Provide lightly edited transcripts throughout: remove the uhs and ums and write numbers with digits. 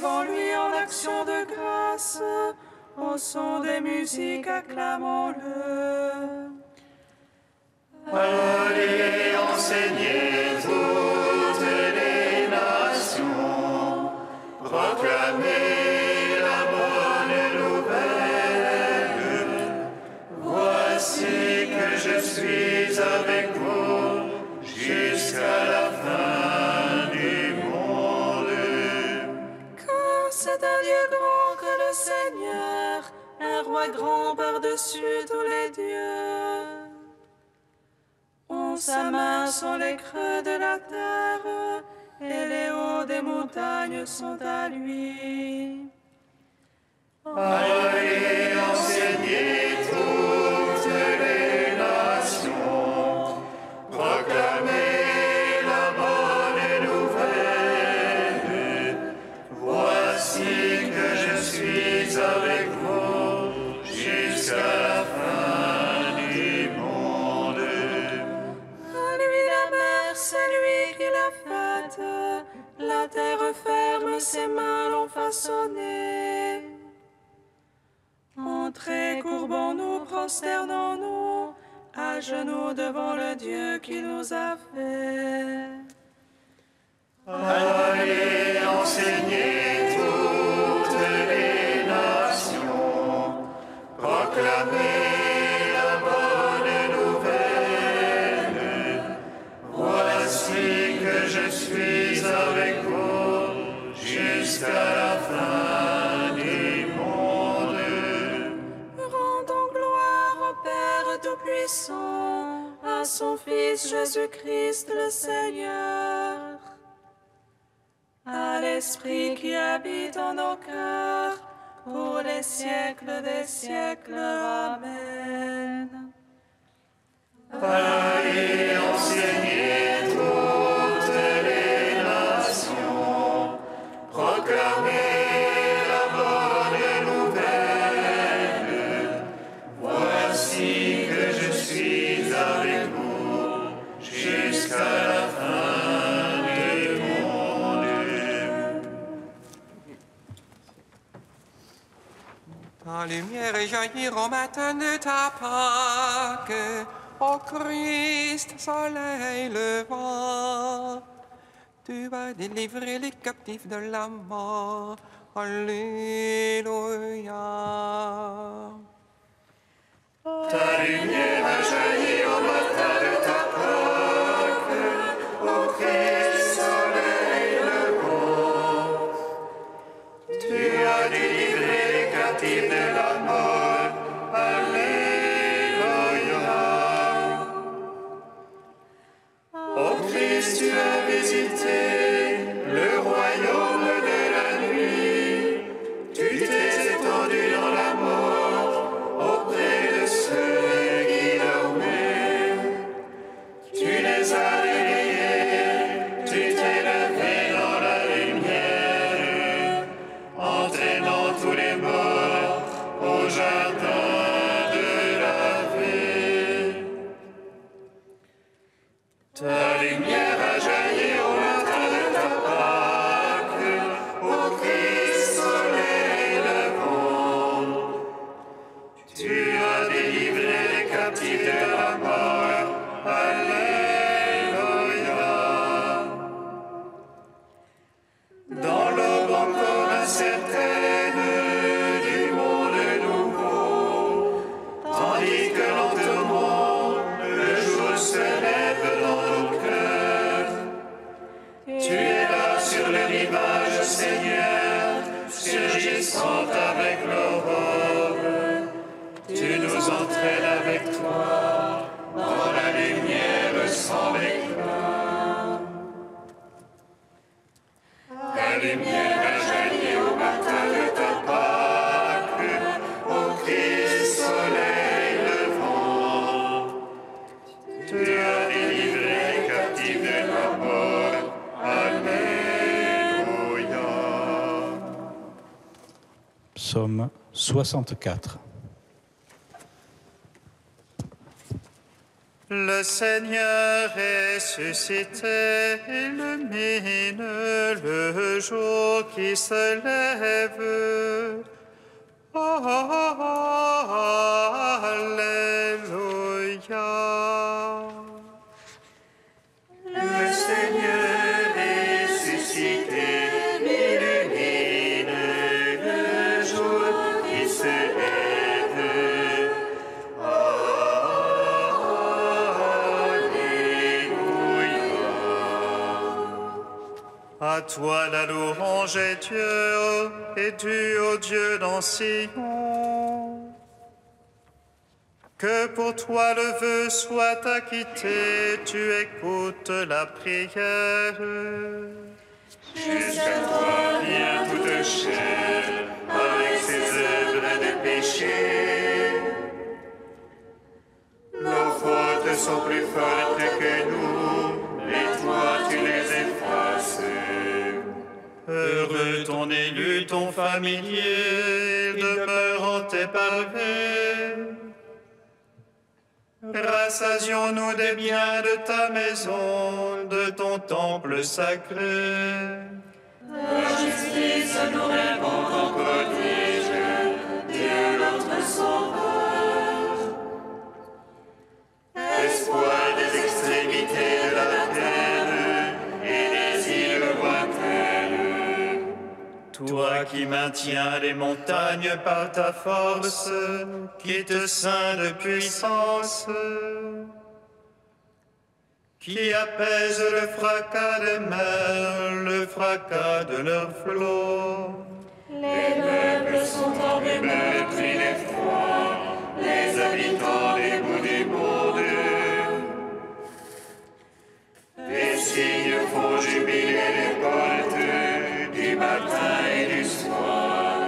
devant lui en action de grâce. Au son des musiques, acclamons-le. Allez, enseignez toutes les nations, proclamez la bonne nouvelle. Voici que je suis avec vous jusqu'à la fin du monde. Car c'est un Dieu grand que le Seigneur, un roi grand par-dessus tous les dieux. Sa main sont les creux de la terre, et les hauts des montagnes sont à lui. Allez, enseignez toutes les nations, proclamez la bonne nouvelle. Voici que je suis avec vous jusqu'à la fin du monde. C'est lui qui l'a faite, la terre ferme, ses mains l'ont façonnée. Entrez, courbons-nous, prosternons-nous, à genoux devant le Dieu qui nous a fait. Allez, enseignez toutes les nations, proclamez la bonne nouvelle. Voici que je suis avec vous jusqu'à la fin du monde. Rendons gloire au Père Tout-Puissant, à son Fils Jésus-Christ le Seigneur, à l'Esprit qui habite en nos cœurs, pour les siècles des siècles. Amen. Allez, enseignez toutes les nations, proclamez la bonne nouvelle. Voici que je suis avec vous jusqu'à la fin du monde. Ta lumière jaillir au matin de ta Pâque, ô Christ, soleil levant. Tu vas délivrer les captifs de la mort. Alléluia. Ta lumière a jailli au matin de ta Pâque, ô Christ, soleil levant. Tu as délivré les captifs de la mort. Alléluia. Ô Christ, tu as visité le royaume de la nuit. Tu t'es étendu dans la mort auprès de ceux qui dormaient. Tu les as réveillés, tu t'es levé dans la lumière, entraînant tous les morts au jardin de la vie. Ta lumière a jailli au matin de ta Pâque, ô Christ, soleil levant. Tu as délivré les captifs de la mort. Alléluia. Dans l'aube encore incertaine du monde nouveau, tandis que lentement le jour se lève dans nos cœurs, tu es là sur le rivage, Seigneur, surgissant avec l'aurore. Tu nous entraînes avec toi dans la lumière sans l'éclat. Ta lumière a jailli au matin de ta Pâque, ô Christ, soleil levant. Tu as délivré les captifs de la mort. Alléluia. Psaume 64. Le Seigneur est suscité, illumine le le jour qui se lève. Alléluia. Le Seigneur est ressuscité, illumine le jour qui se lève. À toi la louange est Dieu, et due au Dieu dans Sion. Que pour toi le vœu soit acquitté, tu écoutes la prière. Jusqu'à toi vient toute chair, avec ses œuvres de péché. Nos fautes sont plus fortes que nous, et toi tu les effaces. Heureux ton élu, ton familier, il demeure en tes pavés. Rassasions-nous des biens de ta maison, de ton temple sacré. La justice nous répond en prodige, Dieu notre Sauveur. Espoir des extrémités de la terre et des îles lointaines. Toi qui maintiens les montagnes par ta force, qui te ceint de puissance, qui apaise le fracas des mers, le fracas de leurs flots. Les peuples sont embrumés, pris d'effroi, les habitants des bouts du monde. Des signes font jubiler les portes du matin et du soir.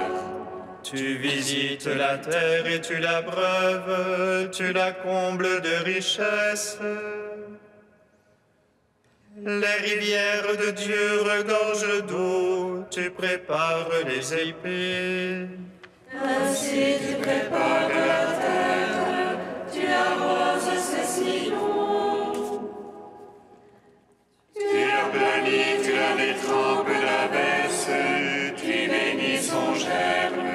Tu visites la terre et tu l'abreuves, tu la combles de richesses. Les rivières de Dieu regorgent d'eau, tu prépares les épées. Ainsi tu prépares la terre, tu arroses ses sillons. Tu la planis, tu la détrempes d'averse, tu bénis son germe.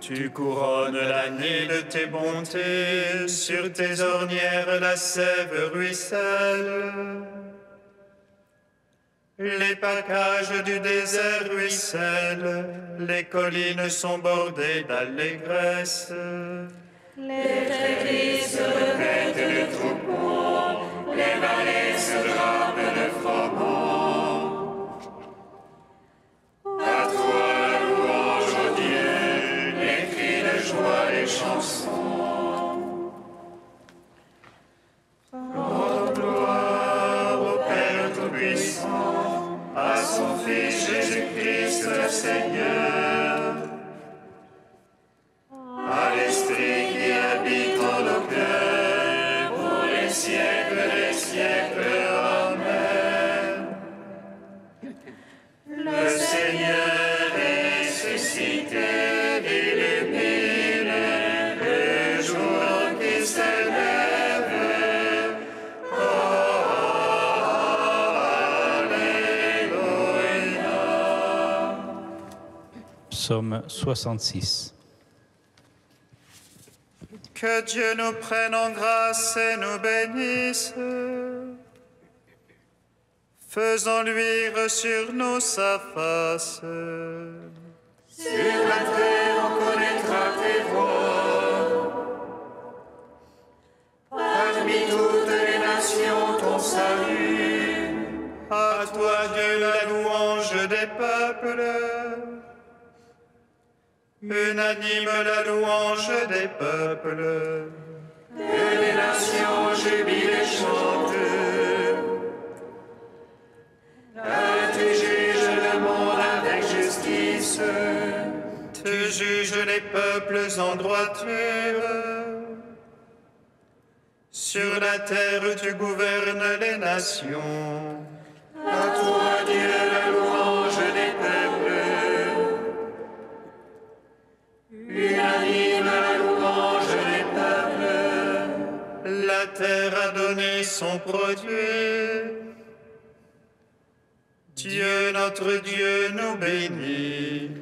Tu couronnes l'année de tes bontés, sur tes ornières la sève ruisselle. Les packages du désert ruissellent, les collines sont bordées d'allégresse. Les prairies se revêtent de troupeaux, les vallées se drapent de froment. À toi la louange, ô Dieu, les cris de joie, les chansons. Oh, gloire au Père Tout-Puissant, à son Fils Jésus-Christ le Seigneur, à l'Esprit qui habite en nos cœurs, pour les siècles des siècles. Amen. Le Seigneur est ressuscité, illumine le jour qui se lève. Psaume 66. Que Dieu nous prenne en grâce et nous bénisse. Faisons luire sur nous sa face. Sur la terre on connaîtra tes voies. Parmi toutes les nations ton salut. À toi Dieu la louange des peuples. Unanime la louange des peuples. Que les nations jubilent et chantent. Tu juges le monde avec justice. Tu juges les peuples en droiture. Sur la terre tu gouvernes les nations. À toi Dieu la louange des peuples. Unanime la louange des peuples. La terre a donné son produit. Dieu, notre Dieu, nous bénit.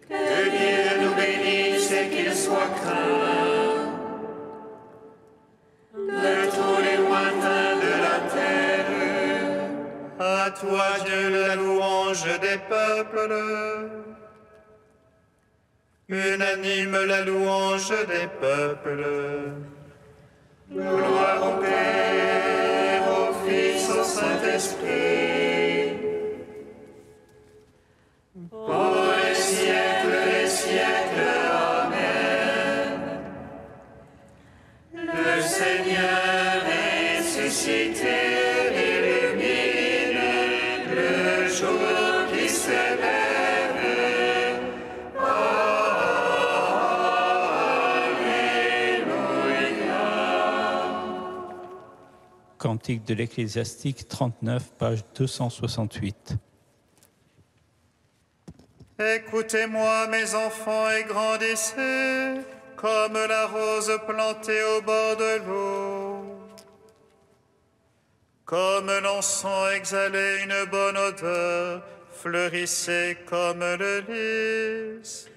Que Dieu nous bénisse et qu'il soit craint. De tous les lointains de la terre, à toi, Dieu, la louange des peuples. Unanime la louange des peuples. Gloire au Père, au Fils, au Saint-Esprit. Pour les siècles, Amen. Le Seigneur est ressuscité, illumine le jour qui se lève. Cantique de l'Ecclésiastique 39, page 268. Écoutez-moi, mes enfants, et grandissez, comme la rose plantée au bord de l'eau. Comme l'encens exhalait une bonne odeur, fleurissez comme le lys.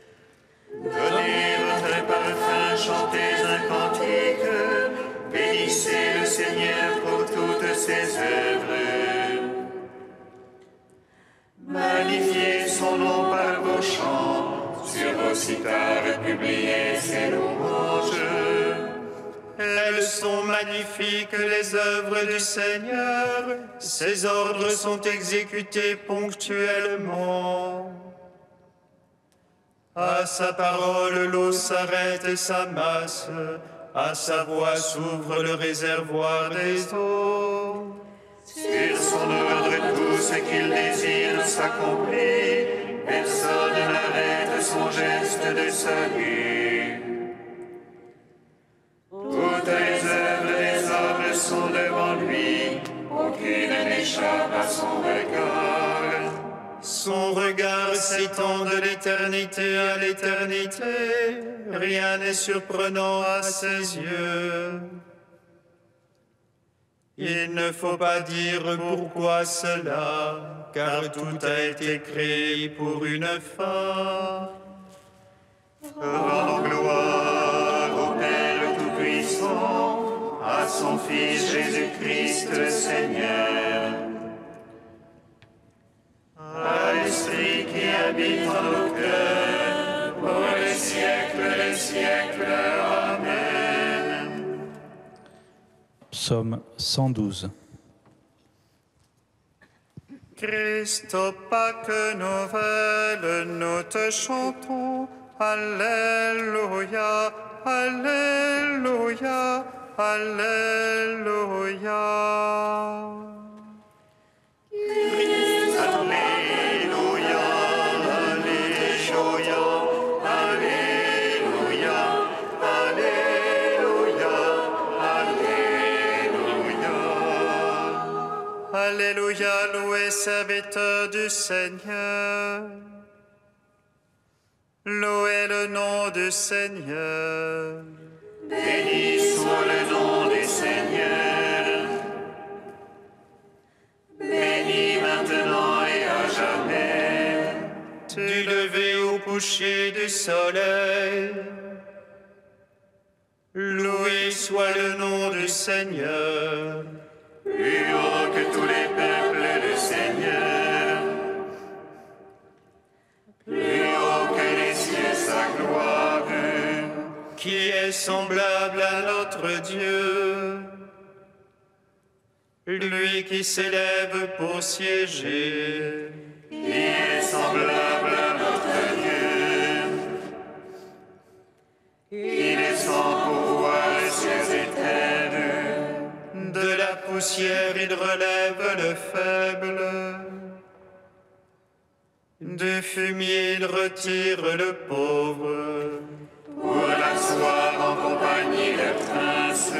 Donnez votre parfum, chantez un cantique, bénissez le Seigneur pour toutes ses œuvres. Magnifiez son nom par vos chants, sur vos cithars publiez ses louanges. Elles sont magnifiques les œuvres du Seigneur, ses ordres sont exécutés ponctuellement. À sa parole, l'eau s'arrête et s'amasse, à sa voix s'ouvre le réservoir des eaux. Sur son ordre, tout ce qu'il désire s'accomplit, personne n'arrête son geste de salut. Toutes les œuvres des hommes sont devant lui, aucune n'échappe à son regard. Son regard s'étend de l'éternité à l'éternité, rien n'est surprenant à ses yeux. Il ne faut pas dire pourquoi cela, car tout a été créé pour une fin. Rendons gloire au Père Tout-Puissant, à son Fils Jésus-Christ le Seigneur, à l'Esprit qui habite en nos cœurs, pour les siècles, Amen. Psaume 112. Christ, ô Pâques nouvelle, nous te chantons. Alléluia, Alléluia, Alléluia. Christ, Alléluia, Alléluia, Alléluia, Alléluia, Alléluia. Alléluia, loué serviteur du Seigneur. Louez le nom du Seigneur. Béni soit le nom du Seigneur. Béni maintenant et à jamais. Du lever au coucher du soleil. Loué soit le nom du Seigneur. Plus haut que tous les peuples, le Seigneur. Plus haut que les cieux, sa gloire. Qui est semblable à notre Dieu, lui qui s'élève pour siéger. Qui est semblable à notre Dieu, il est sans pouvoir les cieux éternels. De la poussière il relève le faible, du fumier il retire le pauvre, pour l'asseoir en compagnie des princes,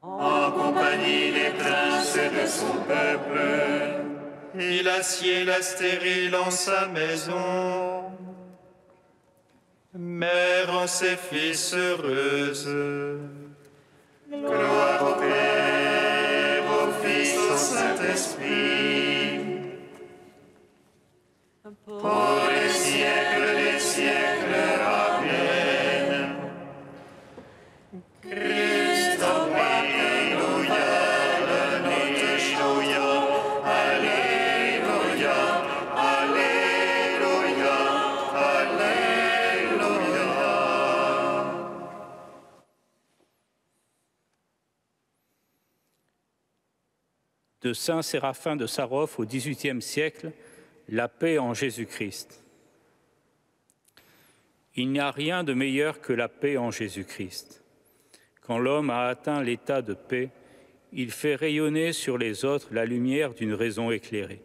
en compagnie des princes de son peuple. Il assied la stérile en sa maison, mère en ses fils heureuse. Gloire au Père, au Fils, au Saint-Esprit, Saint-Esprit, pour les siècles des siècles. Amen. Christ, Alléluia, le Alléluia, Alléluia, Alléluia, Alléluia. De Saint Séraphin de Sarov au XVIIIe siècle, la paix en Jésus-Christ. Il n'y a rien de meilleur que la paix en Jésus-Christ. Quand l'homme a atteint l'état de paix, il fait rayonner sur les autres la lumière d'une raison éclairée.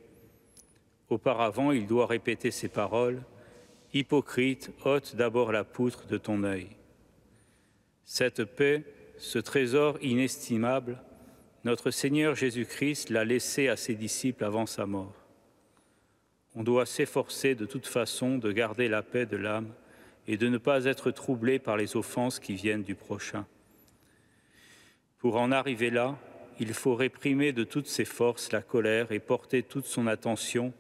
Auparavant, il doit répéter ces paroles : « Hypocrite, ôte d'abord la poutre de ton œil. » Cette paix, ce trésor inestimable, notre Seigneur Jésus-Christ l'a laissé à ses disciples avant sa mort. On doit s'efforcer de toute façon de garder la paix de l'âme et de ne pas être troublé par les offenses qui viennent du prochain. Pour en arriver là, il faut réprimer de toutes ses forces la colère et porter toute son attention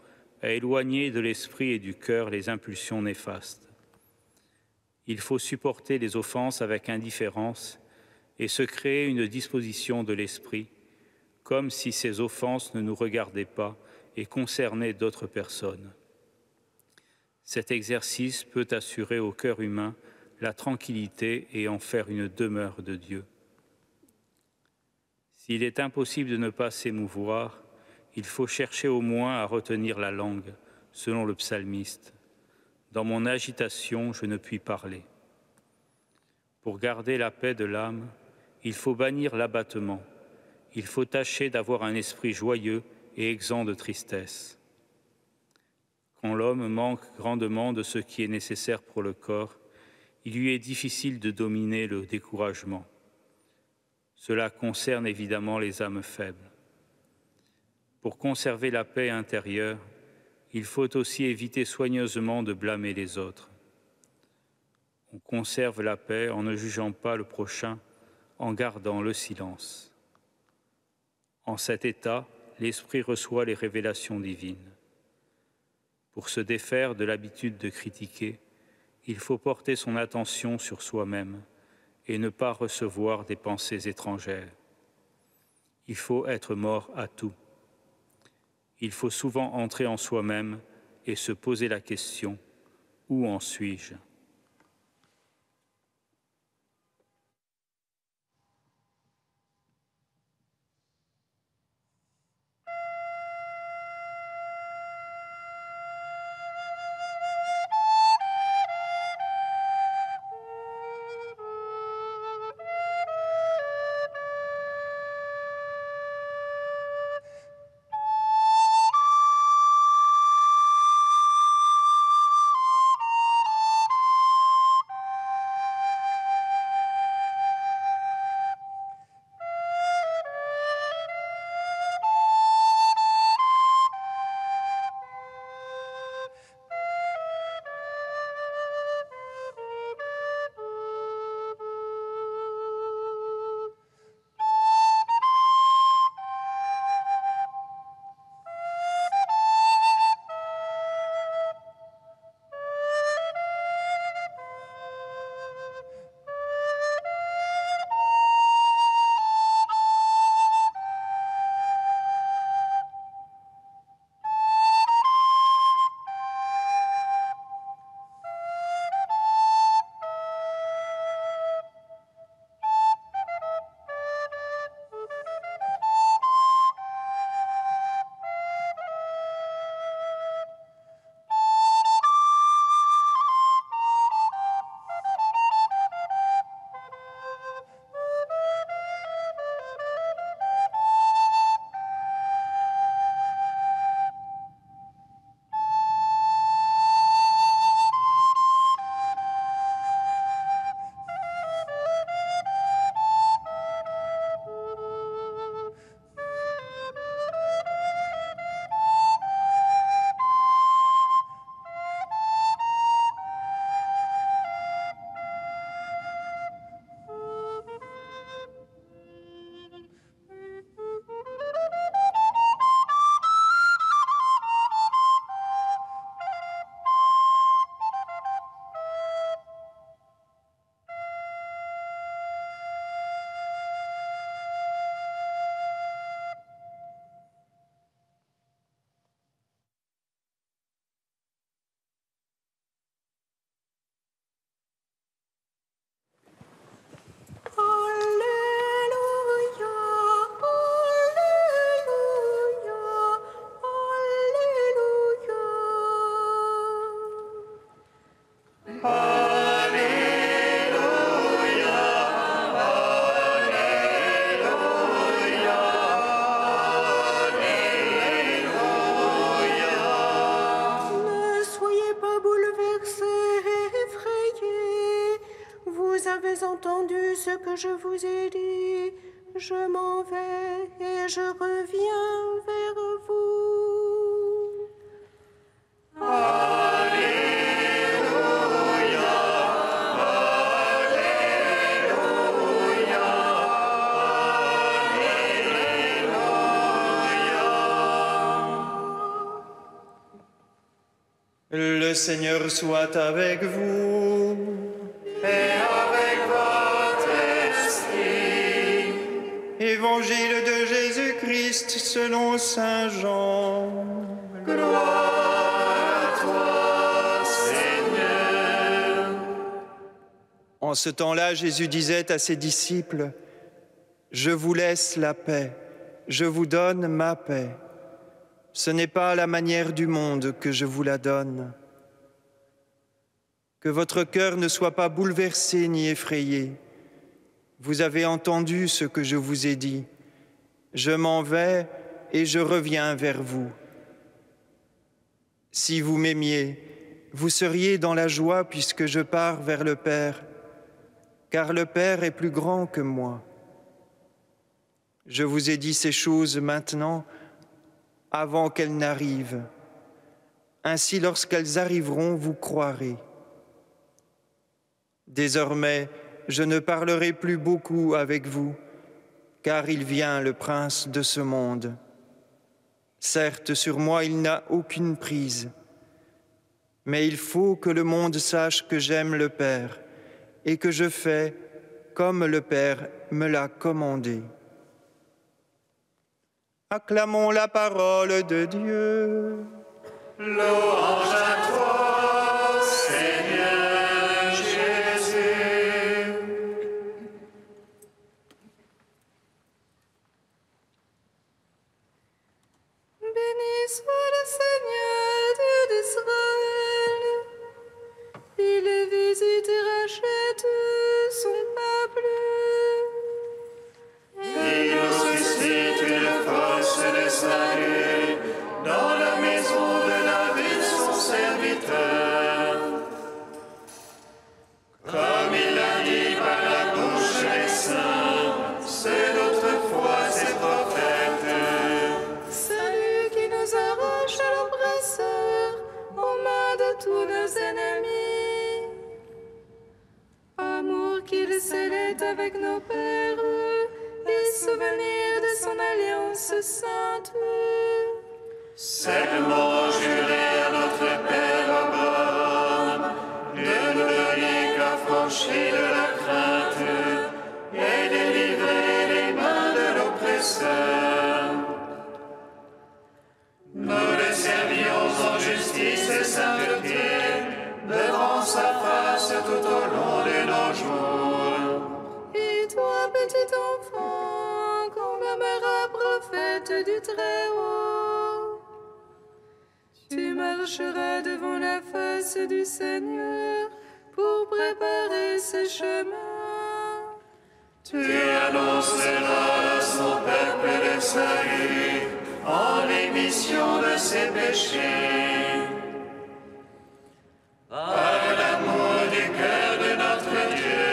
à éloigner de l'esprit et du cœur les impulsions néfastes. Il faut supporter les offenses avec indifférence et se créer une disposition de l'esprit, comme si ces offenses ne nous regardaient pas et concernaient d'autres personnes. Cet exercice peut assurer au cœur humain la tranquillité et en faire une demeure de Dieu. S'il est impossible de ne pas s'émouvoir, il faut chercher au moins à retenir la langue, selon le psalmiste. Dans mon agitation, je ne puis parler. Pour garder la paix de l'âme, il faut bannir l'abattement. Il faut tâcher d'avoir un esprit joyeux et exempt de tristesse. Quand l'homme manque grandement de ce qui est nécessaire pour le corps, il lui est difficile de dominer le découragement. Cela concerne évidemment les âmes faibles. Pour conserver la paix intérieure, il faut aussi éviter soigneusement de blâmer les autres. On conserve la paix en ne jugeant pas le prochain, en gardant le silence. En cet état, l'esprit reçoit les révélations divines. Pour se défaire de l'habitude de critiquer, il faut porter son attention sur soi-même et ne pas recevoir des pensées étrangères. Il faut être mort à tout. Il faut souvent entrer en soi-même et se poser la question : où en suis-je ? ce que je vous ai dit, je m'en vais et je reviens vers vous. Alléluia, Alléluia, Le Seigneur soit avec vous. et avec votre esprit. Évangile de Jésus-Christ selon saint Jean. Gloire à toi, Seigneur. En ce temps-là, Jésus disait à ses disciples, « Je vous laisse la paix, je vous donne ma paix. Ce n'est pas à la manière du monde que je vous la donne. Que votre cœur ne soit pas bouleversé ni effrayé. Vous avez entendu ce que je vous ai dit. Je m'en vais et je reviens vers vous. Si vous m'aimiez, vous seriez dans la joie puisque je pars vers le Père, car le Père est plus grand que moi. Je vous ai dit ces choses maintenant, avant qu'elles n'arrivent. Ainsi, lorsqu'elles arriveront, vous croirez. Désormais, je ne parlerai plus beaucoup avec vous, car il vient le prince de ce monde. Certes, sur moi, il n'a aucune prise, mais il faut que le monde sache que j'aime le Père et que je fais comme le Père me l'a commandé. Acclamons la parole de Dieu. Louange à toi, Seigneur Jésus. Béni soit le Seigneur, Dieu d'Israël. Il visite et rachète son peuple. Il nous suscite une force de salut dans la maison de David, son serviteur. Comme il l'a dit par la bouche des saints, c'est d'autrefois ses prophètes. Salut qui nous arrache à l'oppresseur, aux mains de tous nos ennemis. Amour qu'il scellait avec nos pères, et souvenir de son alliance sainte. Serment juré à notre Père Abraham, de nous donner qu'affranchis de la crainte et délivrer les mains de l'oppresseur. Nous le servions en justice et sainteté, devant sa face tout au long de nos jours. Et toi, petit enfant, qu'on nommera prophète du Très-Haut, tu marcheras devant la face du Seigneur pour préparer ses chemins. Tu annonceras à son peuple le salut en l'émission de ses péchés. Par l'amour du cœur de notre Dieu,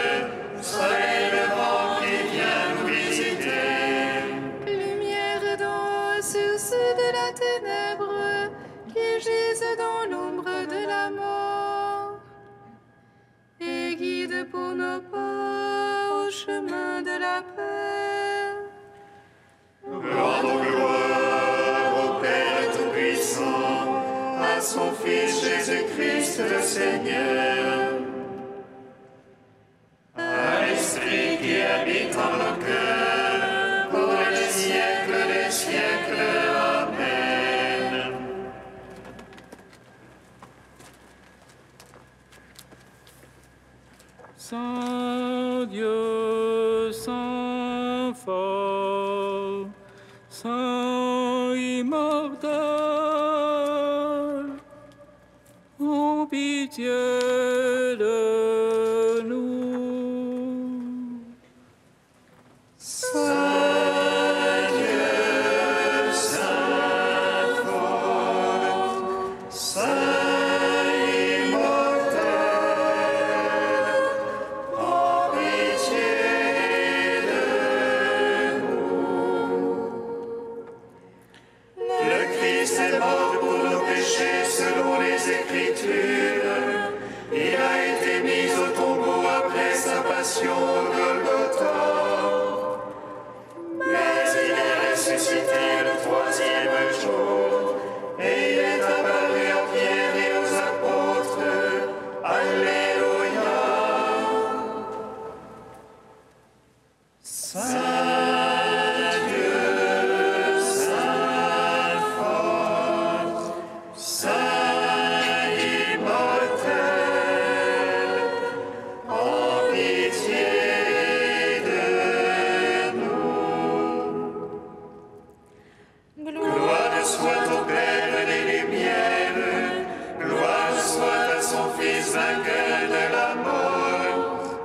soleil levant qui vient nous visiter. Lumière d'en haut sur ceux de la ténèbre qui gisent dans l'ombre de la mort. Et guide pour nos pas au chemin de la paix. Rendons gloire au Père Tout-Puissant, à son Fils Jésus-Christ le Seigneur, à l'Esprit qui habite en nos cœurs, pour les siècles des siècles. Amen. Saint Dieu, Saint fort, Saint immortel, ô pitié de nous. Saint Dieu, Saint fort, Saint immortel, ô est mort pour nos péchés selon les Écritures. Il a été mis au tombeau après sa passion au Golgotha. Mais il est ressuscité le troisième jour, et il est apparu à Pierre et aux apôtres. Alléluia. Saint Dieu, Saint fort, Saint immortel, en pitié de nous. Gloire soit au Père des Lumières, gloire soit à son Fils vainqueur de la mort,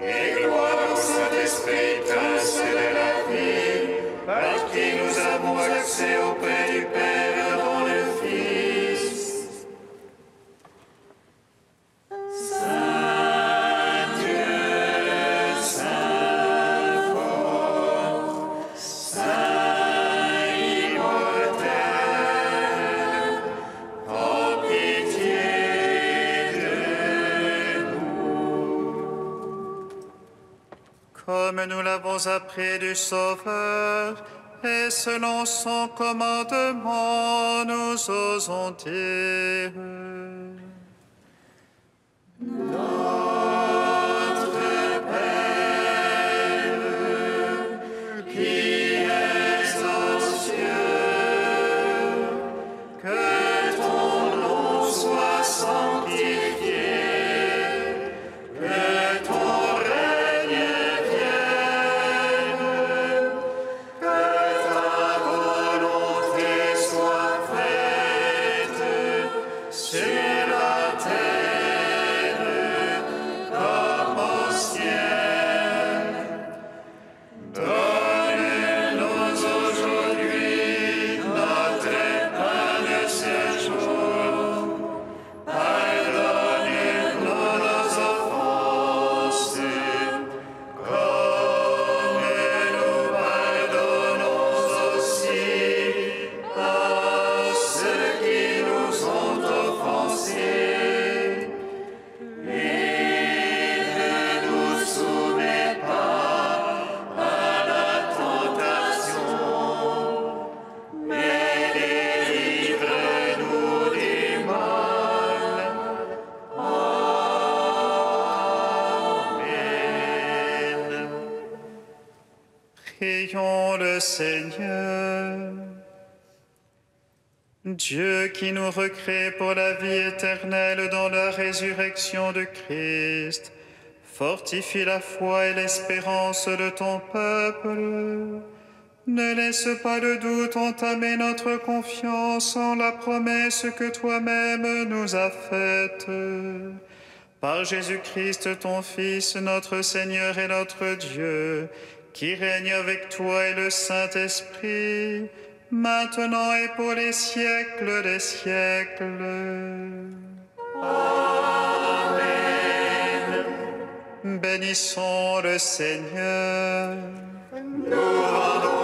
et gloire au Saint-Esprit, prince de la vie, par qui nous avons accès auprès du Père dans le Fils. Saint Dieu, Saint fort, Saint immortel, en pitié de nous. Comme nous l'avons appris du Sauveur, et selon son commandement, nous osons dire: Notre Père, qui es aux cieux, que ton nom soit sanctifié, que ton règne vienne, que ta volonté soit faite sur la terre comme au ciel. Donne-nous aujourd'hui notre pain de ce jour. Pardonne-nous nos offenses, comme nous pardonnons aussi à ceux qui nous ont offensés. Et ne nous soumets pas à la tentation, mais délivre-nous du mal. Amen. Prions le Seigneur. Dieu qui nous recrée pour la vie éternelle dans la résurrection de Christ, fortifie la foi et l'espérance de ton peuple. Ne laisse pas le doute entamer notre confiance en la promesse que toi-même nous as faite. Par Jésus-Christ, ton Fils, notre Seigneur et notre Dieu, qui règne avec toi et le Saint-Esprit, maintenant et pour les siècles des siècles. Amen. Bénissons le Seigneur. Nous rendons